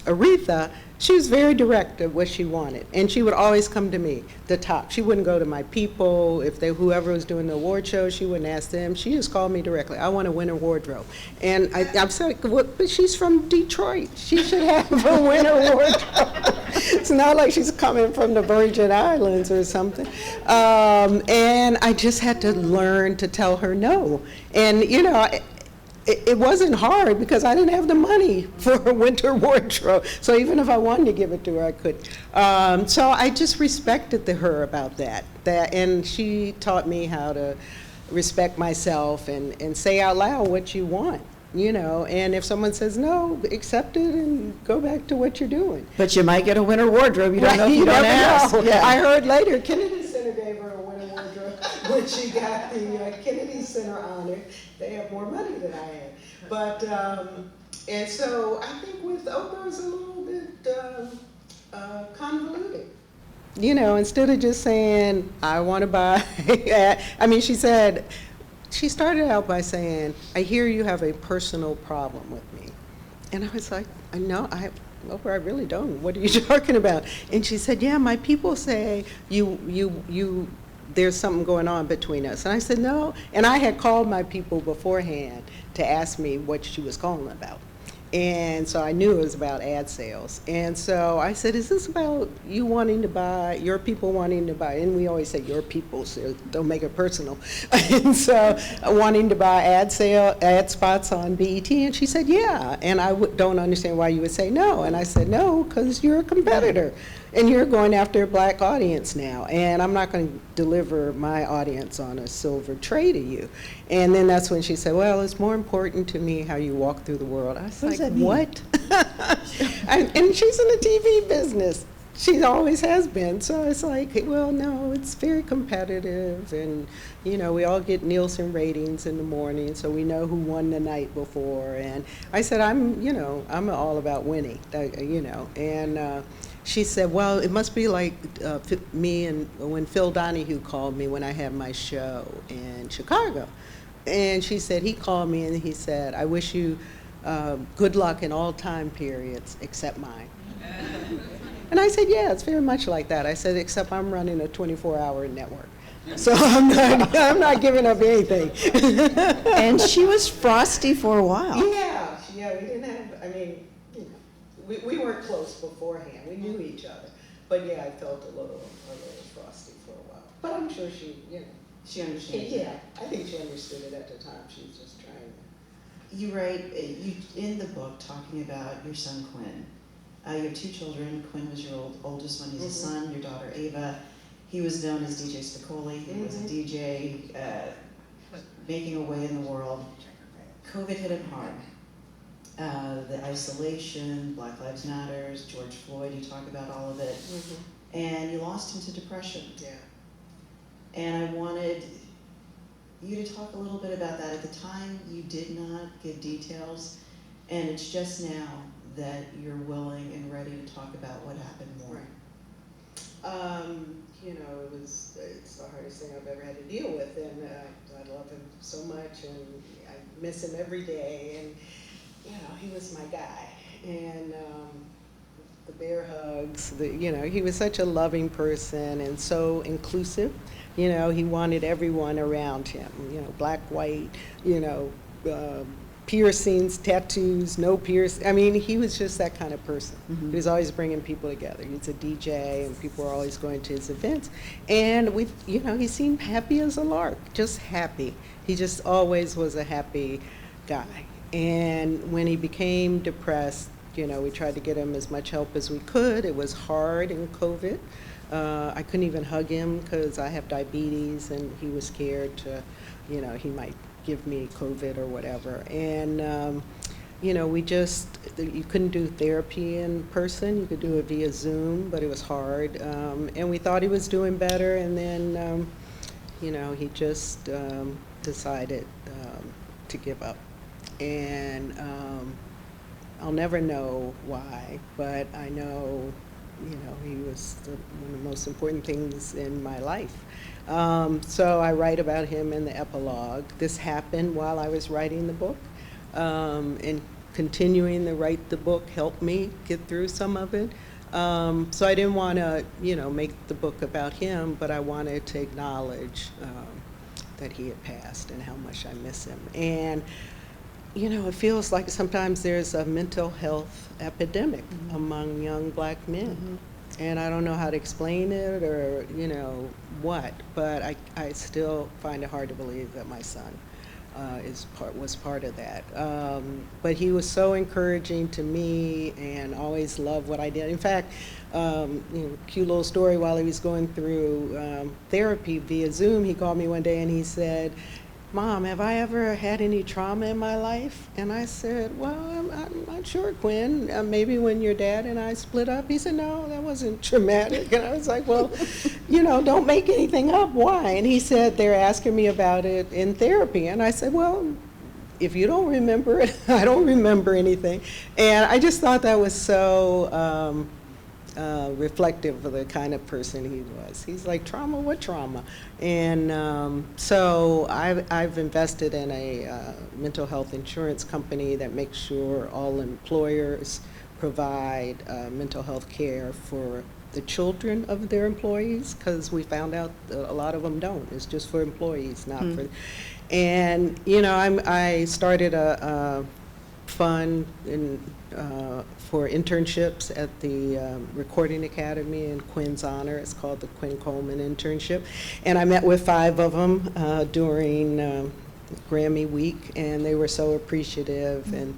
Aretha, she was very direct of what she wanted, and she would always come to me, the top. She wouldn't go to my people. If whoever was doing the award show, she wouldn't ask them. She just called me directly. I want a winter wardrobe. And I'm saying, well, but she's from Detroit. She should have a winter wardrobe. It's not like she's coming from the Virgin Islands or something. And I just had to learn to tell her no. And, you know, it wasn't hard because I didn't have the money for a winter wardrobe. So even if I wanted to give it to her, I couldn't. So I just respected her about that. And she taught me how to respect myself and say out loud what you want, you know. And if someone says no, accept it and go back to what you're doing. But you might get a winter wardrobe. You don't know if you don't ask. Yeah. I heard later Kennedy Center gave her a winter wardrobe when she got the Kennedy Center honor. They have more money than I had. But, and so I think with Oprah it's a little bit convoluted. You know, instead of just saying, I want to buy, I mean, she started out by saying, I hear you have a personal problem with me. And I was like, Oprah, I really don't. What are you talking about? And she said, yeah, my people say there's something going on between us. And I said, no. And I had called my people beforehand to ask me what she was calling about. And so I knew it was about ad sales. And so I said, is this about you wanting to buy, your people wanting to buy? And we always say your people, so don't make it personal. And so wanting to buy ad spots on BET. And she said, yeah. And I don't understand why you would say no. And I said, no, because you're a competitor. And you're going after a black audience now, and I'm not going to deliver my audience on a silver tray to you. And then that's when she said, well, it's more important to me how you walk through the world. I was like, what? And she's in the TV business. She always has been. So it's like, well, no, it's very competitive. And, you know, we all get Nielsen ratings in the morning, so we know who won the night before. And I said, I'm all about winning, you know. And she said, well, it must be like me and when Phil Donahue called me when I had my show in Chicago. And she said, he called me and he said, I wish you good luck in all time periods except mine. And I said, yeah, it's very much like that. I said, except I'm running a 24-hour network. So I'm not giving up anything. And she was frosty for a while. Yeah, we didn't have, I mean, we weren't close beforehand. We knew each other. But yeah, I felt a little frosty for a while. But I'm sure she, you know. She understood. Yeah, I think she understood it at the time. She was just trying to. You write, in the book, talking about your son, Quinn. You have two children. Quinn was your oldest one. He's a son. Your daughter, Ava. He was known as DJ Spicoli. He was a DJ making a way in the world. COVID hit him hard. The isolation, Black Lives Matters, George Floyd, you talk about all of it. And you lost him to depression. Yeah. And I wanted you to talk a little bit about that. At the time, you did not give details, and it's just now that you're willing and ready to talk about what happened more. You know, it's the hardest thing I've ever had to deal with, and I love him so much, and I miss him every day, and you know, he was my guy, and the bear hugs, you know, he was such a loving person and so inclusive. You know, he wanted everyone around him, you know, black, white, you know, piercings, tattoos, no piercing. I mean, he was just that kind of person. He was always bringing people together. He was a DJ, and people were always going to his events. And you know, he seemed happy as a lark, just happy. He just always was a happy guy. And when he became depressed, you know, we tried to get him as much help as we could. It was hard in COVID. I couldn't even hug him because I have diabetes, and he was scared to, you know, he might give me COVID or whatever. And, you know, you couldn't do therapy in person. You could do it via Zoom, but it was hard. And we thought he was doing better, and then You know, he just decided to give up. And I'll never know why, but I know, you know, he was one of the most important things in my life. So I write about him in the epilogue. This happened while I was writing the book, and continuing to write the book helped me get through some of it. So I didn't want to, you know, make the book about him, but I wanted to acknowledge that he had passed and how much I miss him. And, you know, it feels like sometimes there's a mental health epidemic among young black men. And I don't know how to explain it or, you know, what, but I still find it hard to believe that my son was part of that. But he was so encouraging to me and always loved what I did. In fact, you know, cute little story, while he was going through therapy via Zoom, he called me one day and he said, "Mom, have I ever had any trauma in my life?" And I said, "Well, I'm not sure, Quinn. Maybe when your dad and I split up." He said, "No, that wasn't traumatic." And I was like, "Well, you know, don't make anything up. Why?" And he said, "They're asking me about it in therapy." And I said, "Well, if you don't remember it, I don't remember anything." And I just thought that was so reflective of the kind of person he was. He's like, "Trauma? What trauma?" And so I've invested in a mental health insurance company that makes sure all employers provide mental health care for the children of their employees, because we found out that a lot of them don't. It's just for employees, not for. And you know, I started a fund for internships at the Recording Academy in Quinn's honor. It's called the Quinn Coleman Internship. And I met with 5 of them during Grammy week, and they were so appreciative and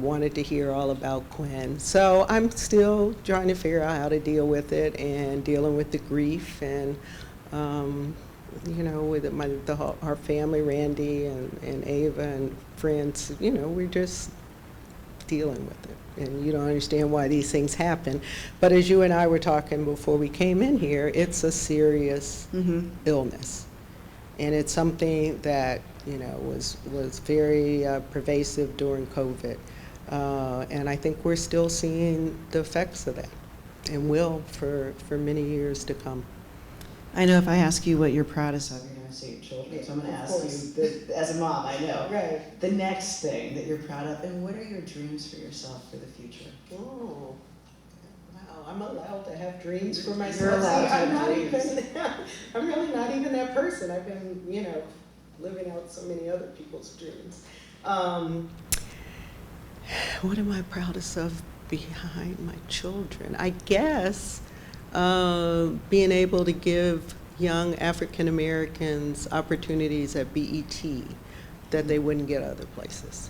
wanted to hear all about Quinn. So I'm still trying to figure out how to deal with it and dealing with the grief and you know, with our family, Randy and Ava and friends, you know, we're just dealing with it. And you don't understand why these things happen. But as you and I were talking before we came in here, it's a serious illness. And it's something that, you know, was very pervasive during COVID. And I think we're still seeing the effects of that, and will for many years to come. I know if I ask you what you're proudest of, You're going to say your children, so I'm Of going to ask course. you, as a mom, I know, Right. the next thing that you're proud of, and what are your dreams for yourself for the future? Oh, wow, I'm allowed to have dreams for myself. You're allowed to See, I'm have not dreams. even, I'm really not even that person. I've been, you know, living out so many other people's dreams. What am I proudest of behind my children? I guess being able to give young African Americans opportunities at BET that they wouldn't get other places.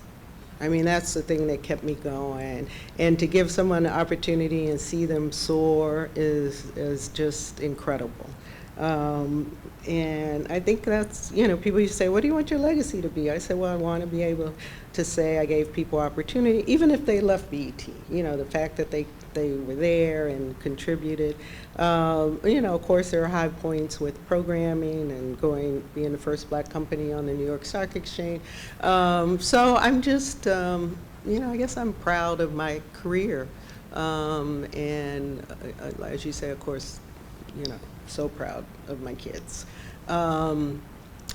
I mean, that's the thing that kept me going. And to give someone an opportunity and see them soar is just incredible. And I think that's, you know, people used to say, "What do you want your legacy to be?" I said, well, I want to be able to say I gave people opportunity, even if they left BET. You know, the fact that they were there and contributed. You know, of course, there are high points with programming and being the first black company on the New York Stock Exchange. So I'm just, you know, I guess I'm proud of my career. And as you say, of course, you know, so proud of my kids.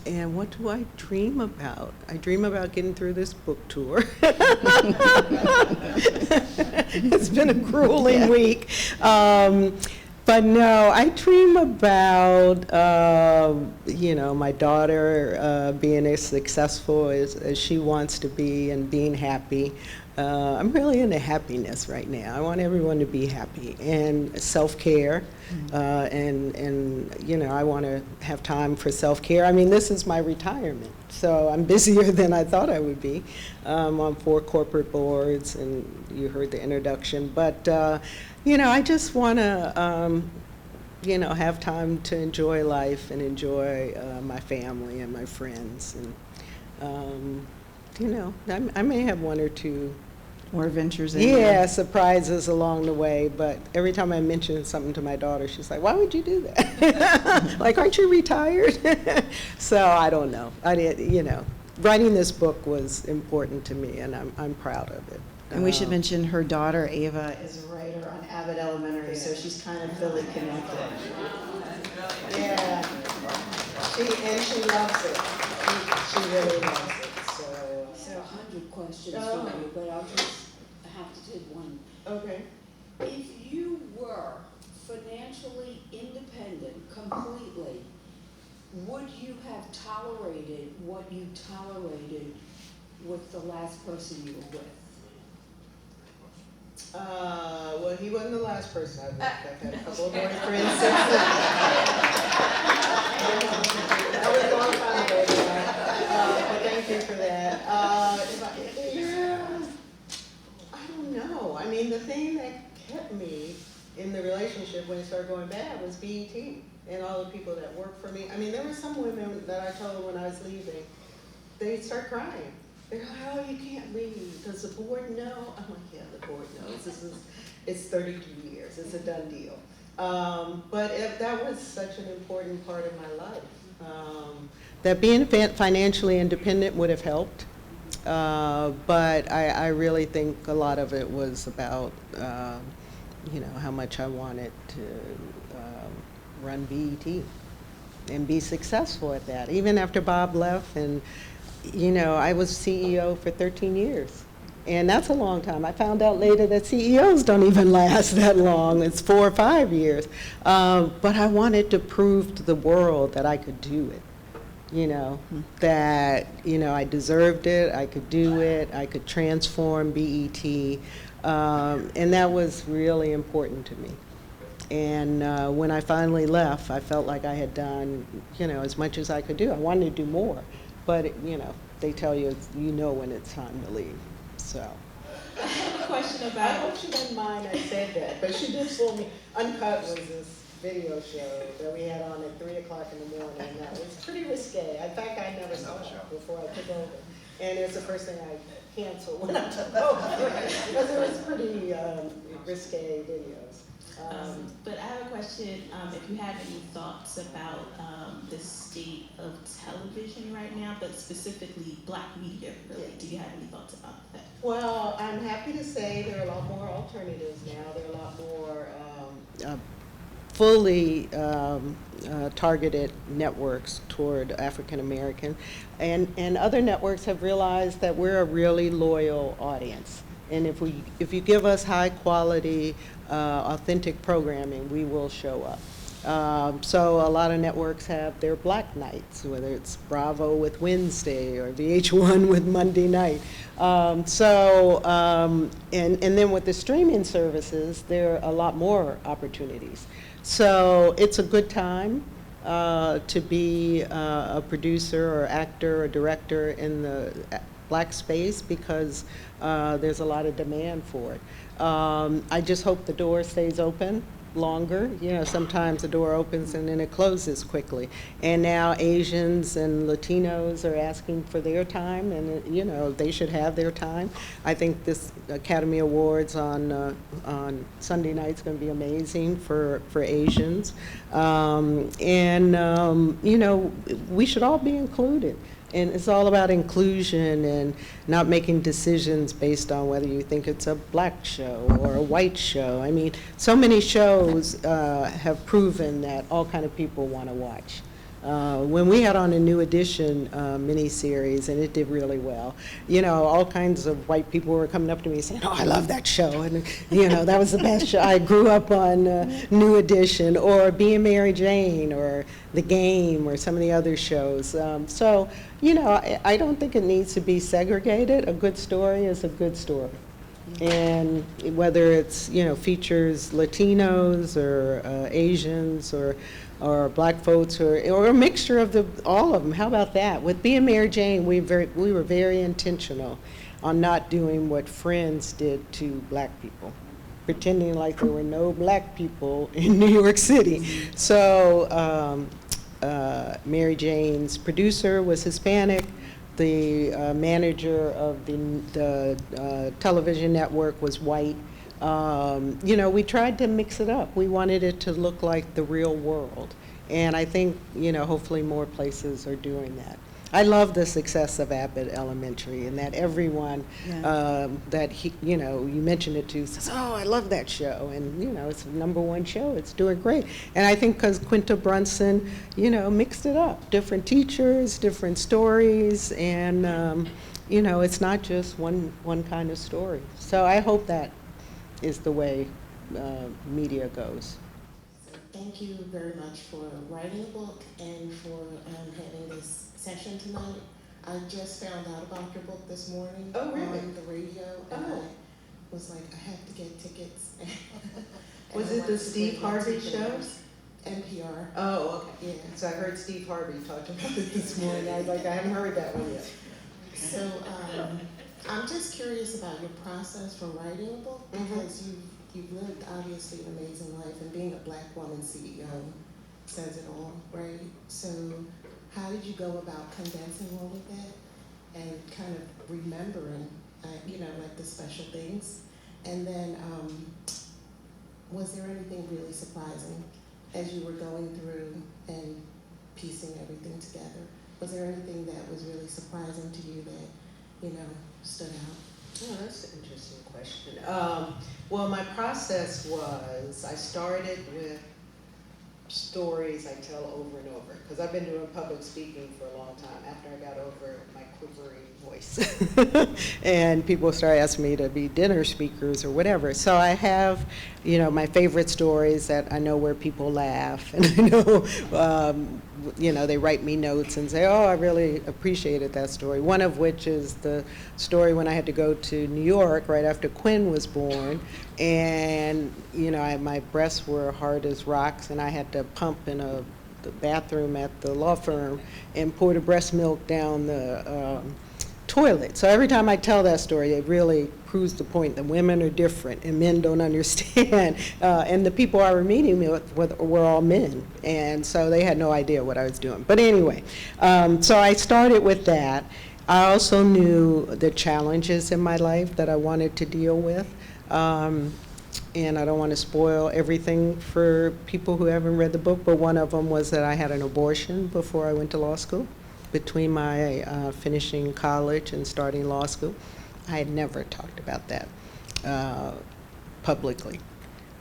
And what do I dream about? I dream about getting through this book tour. It's been a grueling week. But no, I dream about, you know, my daughter being as successful as she wants to be and being happy. I'm really into happiness right now. I want everyone to be happy, and self-care, and you know, I want to have time for self-care. I mean, this is my retirement, so I'm busier than I thought I would be. I'm on 4 corporate boards, and you heard the introduction, but you know, I just want to you know, have time to enjoy life and enjoy my family and my friends, and you know, I may have 1 or 2 More ventures in Yeah, there. surprises along the way, but every time I mention something to my daughter, she's like, why would you do that? Like, aren't you retired? So I don't know. I did, writing this book was important to me, and I'm proud of it. And we should mention her daughter, Ava, Is a writer on Abbott Elementary, so she's kind of Philly connected. Yeah, she loves it. She really loves it, so. So 100 questions Oh. for you, but I'll just have to do one. Okay. If you were financially independent completely, would you have tolerated what you tolerated with the last person you were with? Well, he wasn't the last person I've met. I've had a couple of boyfriends since then. That was a long time ago, but thank you for that. I don't know. I mean, the thing that kept me in the relationship when it started going bad was BET and all the people that worked for me. I mean, there were some women that I told when I was leaving, they'd start crying. They're like, oh, you can't leave. Does the board know? I'm like, yeah, the board knows. It's 32 years. It's a done deal. But that was such an important part of my life. That being financially independent would have helped, but I really think a lot of it was about, how much I wanted to run BET and be successful at that. Even after Bob left, and I was CEO for 13 years. And that's a long time. I found out later that CEOs don't even last that long. It's 4 or 5 years. But I wanted to prove to the world that I could do it. That, I deserved it, I could do it, I could transform BET. And that was really important to me. And when I finally left, I felt like I had done, as much as I could do. I wanted to do more. But, they tell you, when it's time to leave, so. I have a question I about, hope she doesn't mind I said that, but she did fool me. Uncut was this video show that we had on at 3 o'clock in the morning, and that was pretty risque. In fact, I never saw it before I took over. And it's the first thing I canceled when I took over, because it was pretty risque videos. but I have a question, if you have any thoughts about the state of television right now, but specifically Black media, really. Do you have any thoughts about that? Well, I'm happy to say there are a lot more alternatives now. There are a lot more fully targeted networks toward African American, and other networks have realized that we're a really loyal audience. And if you give us high quality, authentic programming, we will show up. So a lot of networks have their Black nights, whether it's Bravo with Wednesday or VH1 with Monday night. And then with the streaming services, there are a lot more opportunities. So it's a good time to be a producer or actor or director in the Black space, because there's a lot of demand for it. I just hope the door stays open longer. Sometimes the door opens and then it closes quickly. And now Asians and Latinos are asking for their time, and they should have their time. I think this Academy Awards on Sunday night is going to be amazing for Asians. We should all be included. And it's all about inclusion and not making decisions based on whether you think it's a Black show or a white show. I mean, so many shows have proven that all kind of people want to watch. When we had on a New Edition miniseries, and it did really well, all kinds of white people were coming up to me saying, oh, I love that show, and that was the best show. I grew up on New Edition, or Being Mary Jane, or The Game, or some of the other shows. I don't think it needs to be segregated. A good story is a good story. And whether it's, features Latinos or Asians or Black folks or a mixture of all of them. How about that? With Being Mary Jane, we were very intentional on not doing what Friends did to Black people, pretending like there were no Black people in New York City. So Mary Jane's producer was Hispanic. The manager of the television network was white. You know, we tried to mix it up. We wanted it to look like the real world. And I think, you know, hopefully more places are doing that. I love the success of Abbott Elementary, and that everyone that you know, you mention it to says, "Oh, I love that show," and you know, it's the #1 show. It's doing great, and I think because Quinta Brunson, you know, mixed it up, different teachers, different stories, and you know, it's not just one kind of story. So I hope that is the way media goes. Thank you very much for writing a book and for having this session tonight. I just found out about your book this morning Oh, really? on the radio, and Oh. I was like, I have to get tickets. And Was I it wanted the to Steve bring my Harvey two show? daughters. NPR. Oh, okay. Yeah. So I heard Steve Harvey talked about it this morning. I was like, I haven't heard that one yet. So I'm just curious about your process for writing a book, because you've lived obviously an amazing life, and being a Black woman CEO says it all, right? So how did you go about condensing all of that and kind of remembering, you know, like the special things? And then was there anything really surprising as you were going through and piecing everything together? Was there anything that was really surprising to you that, you know, stood out? Oh, that's an interesting question. Well, my process was, I started with stories I tell over and over, because I've been doing public speaking for a long time after I got over my quivering voice. And people started asking me to be dinner speakers or whatever. So I have, you know, my favorite stories that I know where people laugh, and I know, you know, they write me notes and say, oh, I really appreciated that story. One of which is the story when I had to go to New York right after Quinn was born, and, you know, my breasts were hard as rocks, and I had to pump in the bathroom at the law firm and pour the breast milk down the toilet. So every time I tell that story, it really proves the point that women are different and men don't understand. And the people I were meeting with were all men, and so they had no idea what I was doing. But anyway, so I started with that. I also knew the challenges in my life that I wanted to deal with. And I don't want to spoil everything for people who haven't read the book, but one of them was that I had an abortion before I went to law school. Between my finishing college and starting law school, I had never talked about that publicly.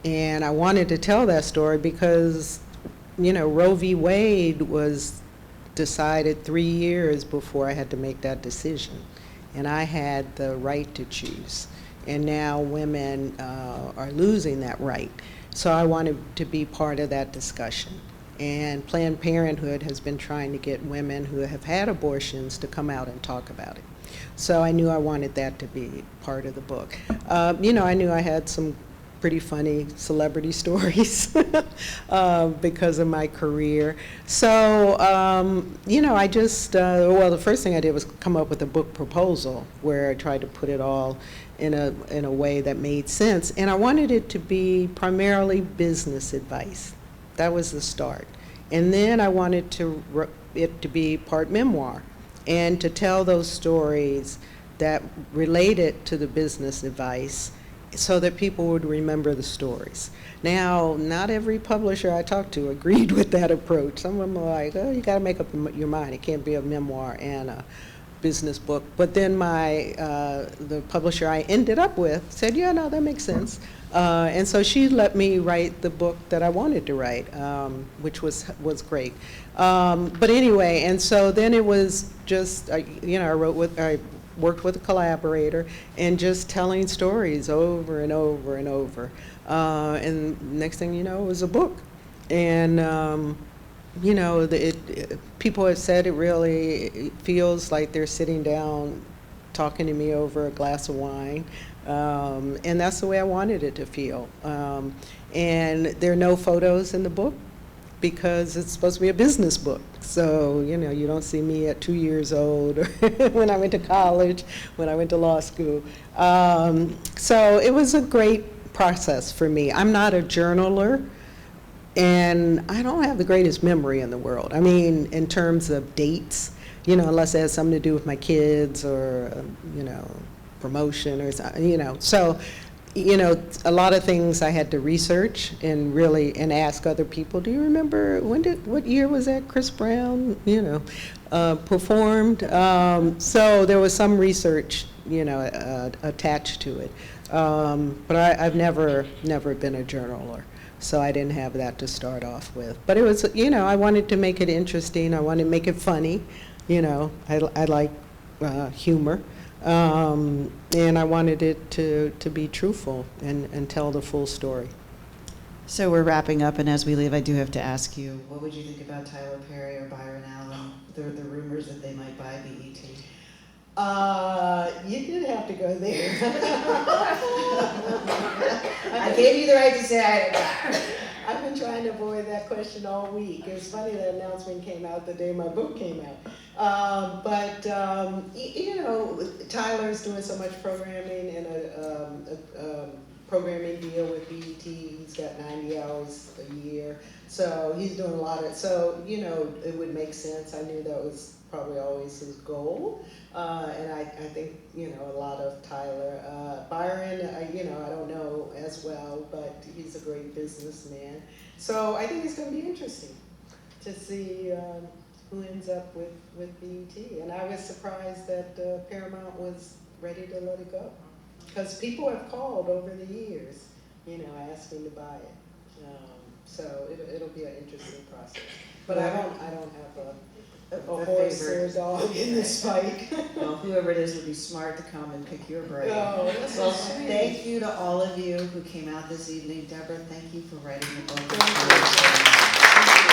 And I wanted to tell that story because, you know, Roe v. Wade was decided 3 years before I had to make that decision. And I had the right to choose. And now women are losing that right. So I wanted to be part of that discussion. And Planned Parenthood has been trying to get women who have had abortions to come out and talk about it. So I knew I wanted that to be part of the book. You know, I knew I had some pretty funny celebrity stories because of my career. So, you know, I just, well, the first thing I did was come up with a book proposal where I tried to put it all in a way that made sense. And I wanted it to be primarily business advice. That was the start. And then I wanted it to be part memoir and to tell those stories that related to the business advice so that people would remember the stories. Now, not every publisher I talked to agreed with that approach. Some of them are like, oh, you got to make up your mind. It can't be a memoir and a business book. But then the publisher I ended up with said, yeah, no, that makes sense. And so she let me write the book that I wanted to write, which was great. But anyway, and so then it was just, you know, I worked with a collaborator and just telling stories over and over and over. And next thing you know, it was a book. And, you know, people have said it really feels like they're sitting down talking to me over a glass of wine. And that's the way I wanted it to feel. And there are no photos in the book because it's supposed to be a business book. So, you know, you don't see me at 2 years old or when I went to college, when I went to law school. So it was a great process for me. I'm not a journaler, and I don't have the greatest memory in the world. I mean, in terms of dates. unless it has something to do with my kids or, promotion or something, So, a lot of things I had to research and ask other people, do you remember what year was that Chris Brown, performed? So there was some research, attached to it. But I've never been a journaler, so I didn't have that to start off with. But it was, I wanted to make it interesting. I wanted to make it funny. I like humor. And I wanted it to be truthful and tell the full story. So we're wrapping up, and as we leave, I do have to ask you, What would you think about Tyler Perry or Byron Allen? The rumors that they might buy BET. You did have to go there. I gave you the right to say I've been trying to avoid that question all week. It's funny that announcement came out the day my book came out. Tyler's doing so much programming and a programming deal with BET. He's got 90 hours a year. So he's doing a lot of, it would make sense. I knew that was probably always his goal. And I think, a lot of Tyler. Byron, I don't know as well, but he's a great businessman. So I think it's going to be interesting to see who ends up with BET. And I was surprised that Paramount was ready to let it go. Because people have called over the years, asking to buy it. So it'll be an interesting process. But I don't have a horse or a dog in this fight. Well, whoever it is would be smart to come and pick your brain. Oh, that's Well, a shame. thank you to all of you who came out this evening. Debra, thank you for writing the book. Thank you.